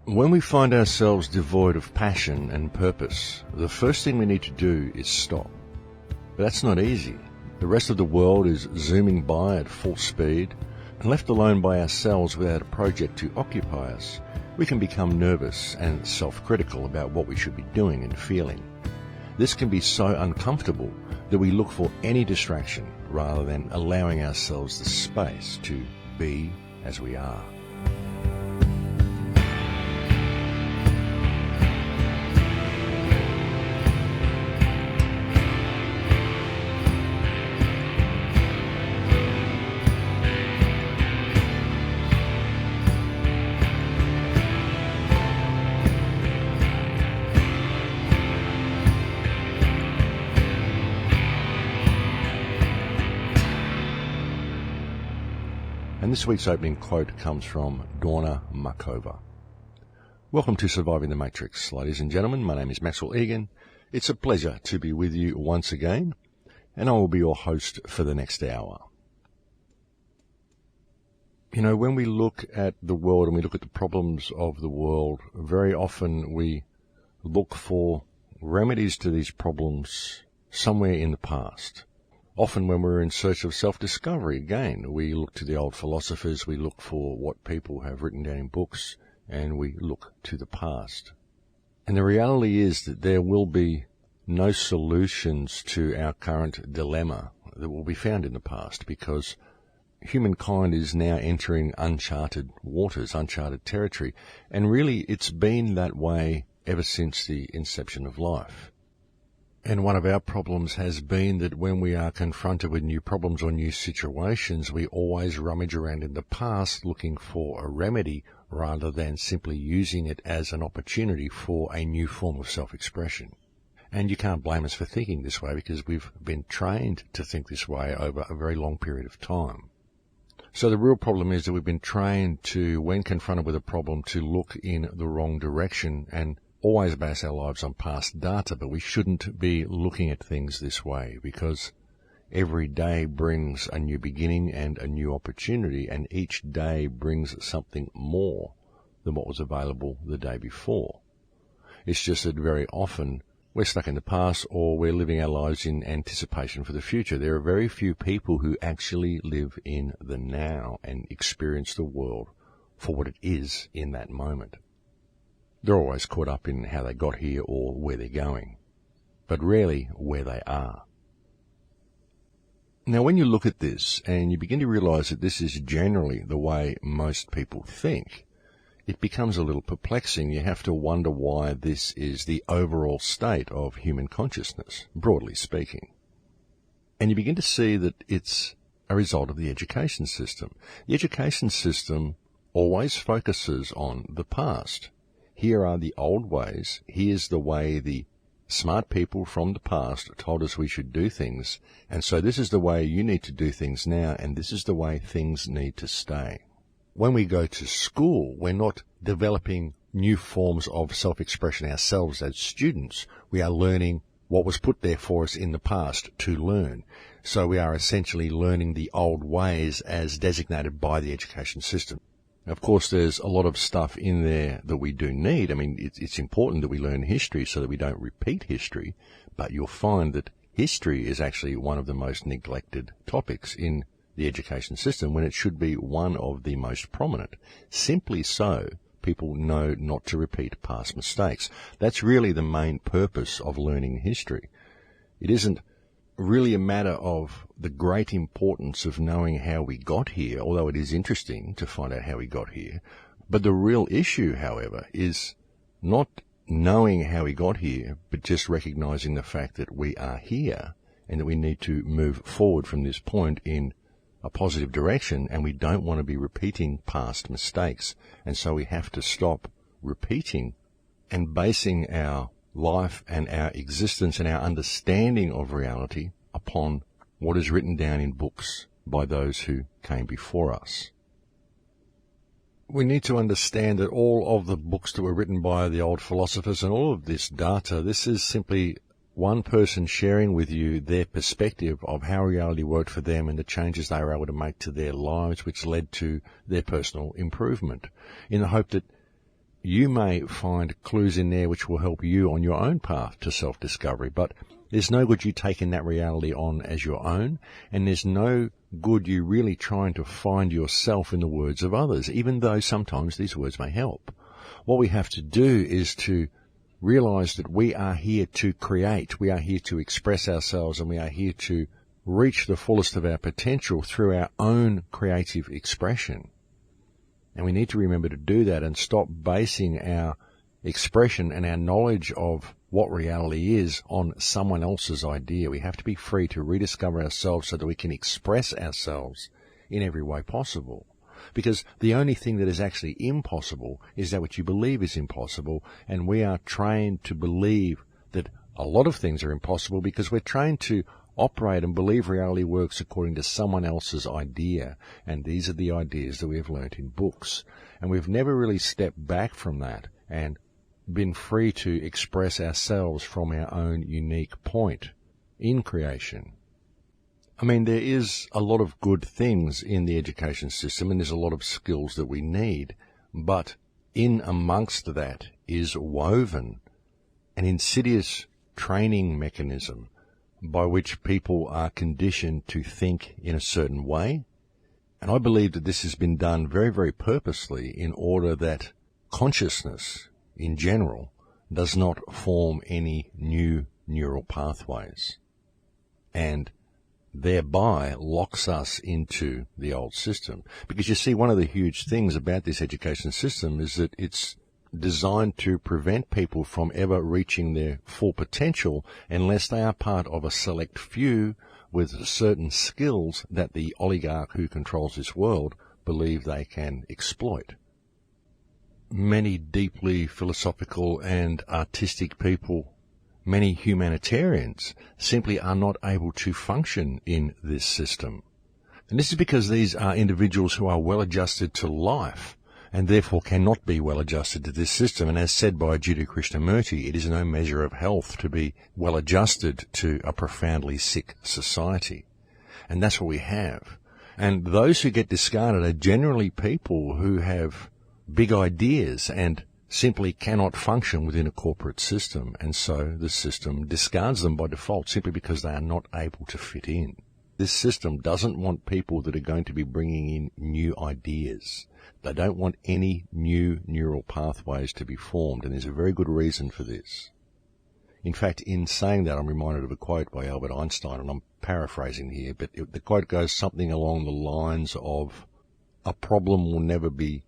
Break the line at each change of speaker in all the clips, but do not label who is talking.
When we find ourselves devoid of passion and purpose, the first thing we need to do is stop. But that's not easy. The rest of the world is zooming by at full speed, and left alone by ourselves without a project to occupy us, we can become nervous and self-critical about what we should be doing and feeling. This can be so uncomfortable that we look for any distraction rather than allowing ourselves the space to be as we are. And this week's opening quote comes from Donna Markova. Welcome to Surviving the Matrix, ladies and gentlemen. My name is Maxwell Igan. It's a pleasure to be with you once again, and I will be your host for the next hour. You know, when we look at the world and we look at the problems of the world, very often we look for remedies to these problems somewhere in the past. Often when we're in search of self-discovery, again, we look to the old philosophers, we look for what people have written down in books, and we look to the past. And the reality is that there will be no solutions to our current dilemma that will be found in the past, because humankind is now entering uncharted waters, uncharted territory, and really it's been that way ever since the inception of life. And one of our problems has been that when we are confronted with new problems or new situations, we always rummage around in the past looking for a remedy rather than simply using it as an opportunity for a new form of self-expression. And you can't blame us for thinking this way because we've been trained to think this way over a very long period of time. So the real problem is that we've been trained to, when confronted with a problem, to look in the wrong direction and always base our lives on past data, but we shouldn't be looking at things this way because every day brings a new beginning and a new opportunity, and each day brings something more than what was available the day before. It's just that very often we're stuck in the past or we're living our lives in anticipation for the future. There are very few people who actually live in the now and experience the world for what it is in that moment. They're always caught up in how they got here or where they're going, but rarely where they are. Now, when you look at this and you begin to realize that this is generally the way most people think, it becomes a little perplexing. You have to wonder why this is the overall state of human consciousness, broadly speaking. And you begin to see that it's a result of the education system. The education system always focuses on the past. Here are the old ways. Here's the way the smart people from the past told us we should do things. And so this is the way you need to do things now, and this is the way things need to stay. When we go to school, we're not developing new forms of self-expression ourselves as students. We are learning what was put there for us in the past to learn. So we are essentially learning the old ways as designated by the education system. Of course, there's a lot of stuff in there that we do need. I mean, it's important that we learn history so that we don't repeat history, but you'll find that history is actually one of the most neglected topics in the education system when it should be one of the most prominent. Simply so, people know not to repeat past mistakes. That's really the main purpose of learning history. It isn't really a matter of the great importance of knowing how we got here, although it is interesting to find out how we got here. But the real issue, however, is not knowing how we got here, but just recognizing the fact that we are here and that we need to move forward from this point in a positive direction, and we don't want to be repeating past mistakes. And so we have to stop repeating and basing our life and our existence and our understanding of reality upon what is written down in books by those who came before us. We need to understand that all of the books that were written by the old philosophers and all of this data, this is simply one person sharing with you their perspective of how reality worked for them and the changes they were able to make to their lives, which led to their personal improvement, in the hope that you may find clues in there which will help you on your own path to self-discovery, but there's no good you taking that reality on as your own, and there's no good you really trying to find yourself in the words of others, even though sometimes these words may help. What we have to do is to realize that we are here to create, we are here to express ourselves, and we are here to reach the fullest of our potential through our own creative expression. And we need to remember to do that and stop basing our expression and our knowledge of what reality is on someone else's idea. We have to be free to rediscover ourselves so that we can express ourselves in every way possible. Because the only thing that is actually impossible is that which you believe is impossible, and we are trained to believe that a lot of things are impossible because we're trained to operate and believe reality works according to someone else's idea, and these are the ideas that we have learnt in books. And we've never really stepped back from that and been free to express ourselves from our own unique point in creation. I mean, there is a lot of good things in the education system, and there's a lot of skills that we need, but in amongst that is woven an insidious training mechanism by which people are conditioned to think in a certain way. And I believe that this has been done very, very purposely in order that consciousness in general does not form any new neural pathways, and thereby locks us into the old system. Because you see, one of the huge things about this education system is that it's designed to prevent people from ever reaching their full potential unless they are part of a select few with certain skills that the oligarch who controls this world believe they can exploit. Many deeply philosophical and artistic people, many humanitarians, simply are not able to function in this system. And this is because these are individuals who are well adjusted to life, and therefore cannot be well adjusted to this system. And as said by Jiddu Krishnamurti, it is no measure of health to be well adjusted to a profoundly sick society. And that's what we have. And those who get discarded are generally people who have big ideas and simply cannot function within a corporate system. And so the system discards them by default simply because they are not able to fit in. This system doesn't want people that are going to be bringing in new ideas. They don't want any new neural pathways to be formed, and there's a very good reason for this. In fact, in saying that, I'm reminded of a quote by Albert Einstein, and I'm paraphrasing here, but the quote goes something along the lines of, "A problem will never be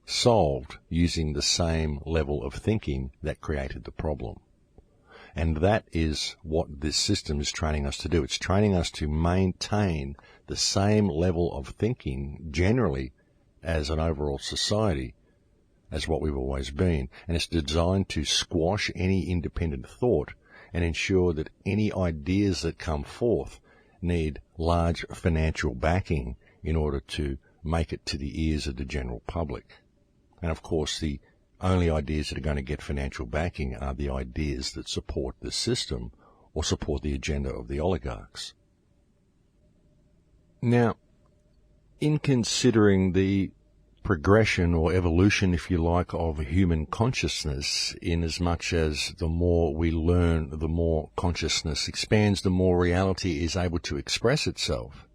solved using the same level of thinking that created the problem." And that is what this system is training us to do. It's training us to maintain the same level of thinking generally as an overall society as what we've always been. And it's designed to squash any independent thought and ensure that any ideas that come forth need large financial backing in order to make it to the ears of the general public. And of course, the only ideas that are going to get financial backing are the ideas that support the system or support the agenda of the oligarchs. Now, in considering the progression or evolution, if you like, of human consciousness, in as much as the more we learn, the more consciousness expands, the more reality is able to express itself.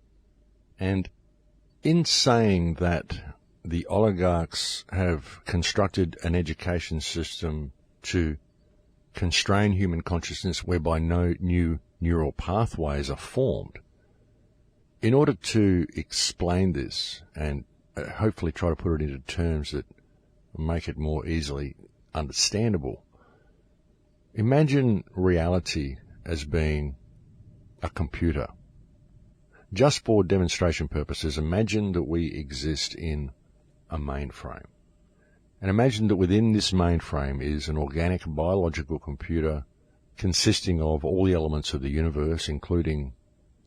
And in saying that the oligarchs have constructed an education system to constrain human consciousness whereby no new neural pathways are formed, in order to explain this and hopefully try to put it into terms that make it more easily understandable, imagine reality as being a computer. Just for demonstration purposes, imagine that we exist in a mainframe. And imagine that within this mainframe is an organic biological computer consisting of all the elements of the universe, including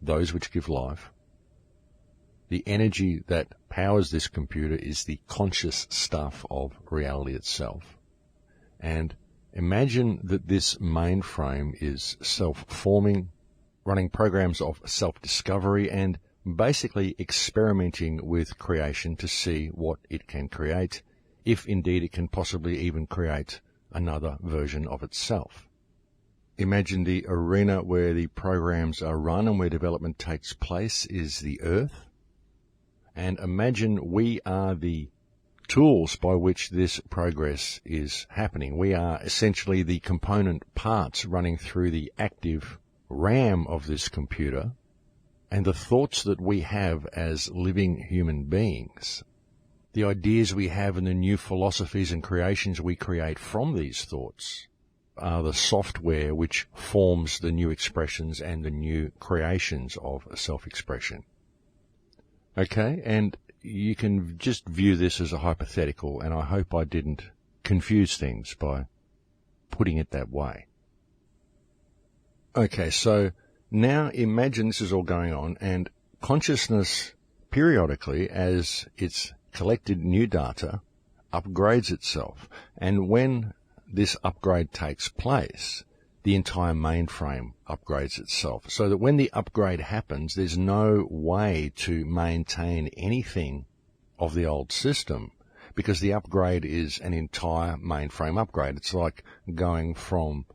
those which give life. The energy that powers this computer is the conscious stuff of reality itself. And imagine that this mainframe is self-forming, running programs of self-discovery and basically experimenting with creation to see what it can create if indeed it can possibly even create another version of itself. Imagine the arena where the programs are run and where development takes place is the Earth. And imagine we are the tools by which this progress is happening. We are essentially the component parts running through the active RAM of this computer, and the thoughts that we have as living human beings, the ideas we have and the new philosophies and creations we create from these thoughts are the software which forms the new expressions and the new creations of self-expression. Okay, and you can just view this as a hypothetical, and I hope I didn't confuse things by putting it that way. Okay, so now imagine this is all going on, and consciousness periodically, as it's collected new data, upgrades itself. And when this upgrade takes place, the entire mainframe upgrades itself. So that when the upgrade happens, there's no way to maintain anything of the old system, because the upgrade is an entire mainframe upgrade. It's like going from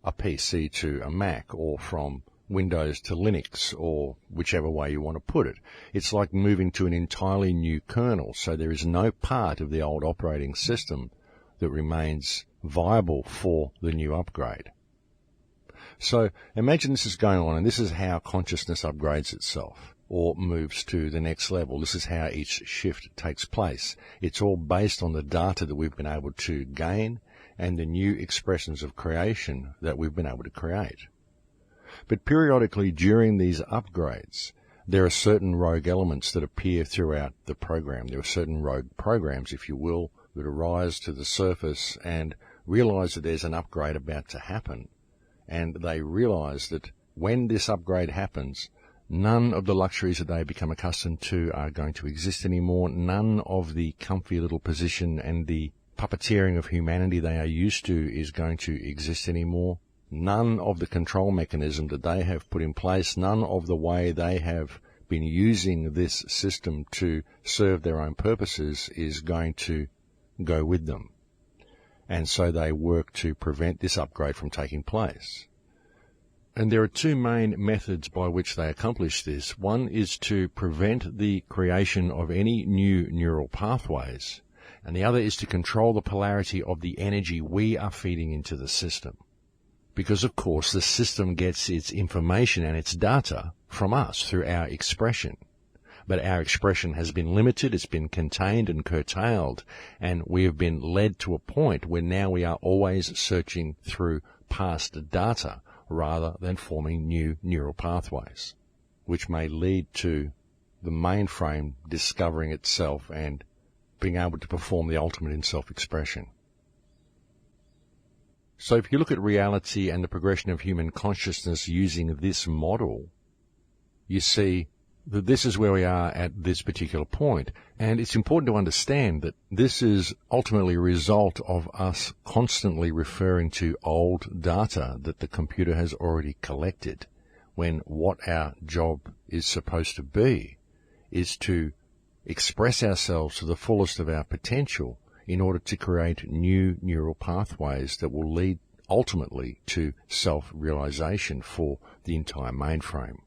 a PC to a Mac, or from Windows to Linux, or whichever way you want to put it. It's like moving to an entirely new kernel, so there is no part of the old operating system that remains viable for the new upgrade. So imagine this is going on, and this is how consciousness upgrades itself or moves to the next level. This is how each shift takes place. It's all based on the data that we've been able to gain and the new expressions of creation that we've been able to create. But periodically during these upgrades, there are certain rogue elements that appear throughout the program. There are certain rogue programs, if you will, that arise to the surface and realize that there's an upgrade about to happen. And they realize that when this upgrade happens, none of the luxuries that they become accustomed to are going to exist anymore. None of the comfy little position and the puppeteering of humanity they are used to is going to exist anymore. None of the control mechanism that they have put in place, none of the way they have been using this system to serve their own purposes is going to go with them. And so they work to prevent this upgrade from taking place. And there are two main methods by which they accomplish this. One is to prevent the creation of any new neural pathways, and the other is to control the polarity of the energy we are feeding into the system. Because, of course, the system gets its information and its data from us through our expression. But our expression has been limited, it's been contained and curtailed, and we have been led to a point where now we are always searching through past data rather than forming new neural pathways, which may lead to the mainframe discovering itself and being able to perform the ultimate in self-expression. So if you look at reality and the progression of human consciousness using this model, you see that this is where we are at this particular point. And it's important to understand that this is ultimately a result of us constantly referring to old data that the computer has already collected, when what our job is supposed to be is to express ourselves to the fullest of our potential in order to create new neural pathways that will lead ultimately to self-realization for the entire mainframe.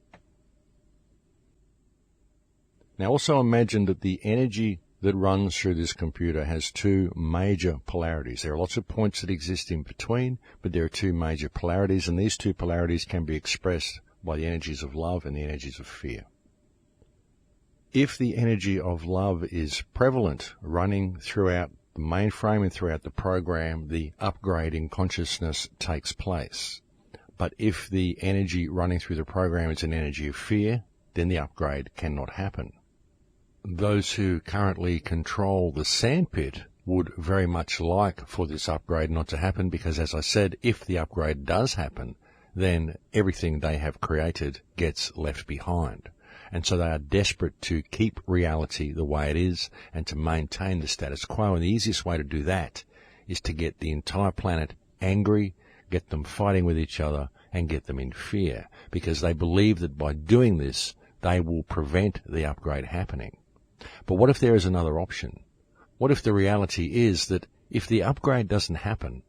Now also imagine that the energy that runs through this computer has two major polarities. There are lots of points that exist in between, but there are two major polarities, and these two polarities can be expressed by the energies of love and the energies of fear. If the energy of love is prevalent, running throughout the mainframe and throughout the program, the upgrade in consciousness takes place. But if the energy running through the program is an energy of fear, then the upgrade cannot happen. Those who currently control the sandpit would very much like for this upgrade not to happen, because, as I said, if the upgrade does happen, then everything they have created gets left behind. And so they are desperate to keep reality the way it is and to maintain the status quo. And the easiest way to do that is to get the entire planet angry, get them fighting with each other, and get them in fear, because they believe that by doing this, they will prevent the upgrade happening. But what if there is another option? What if the reality is that if the upgrade doesn't happen,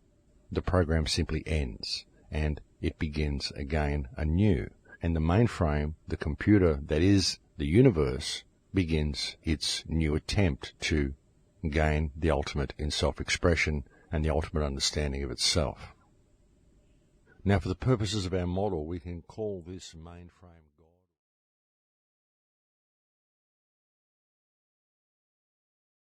the program simply ends and it begins again anew, and the mainframe, the computer that is the universe, begins its new attempt to gain the ultimate in self-expression and the ultimate understanding of itself. Now, for the purposes of our model, we can call this mainframe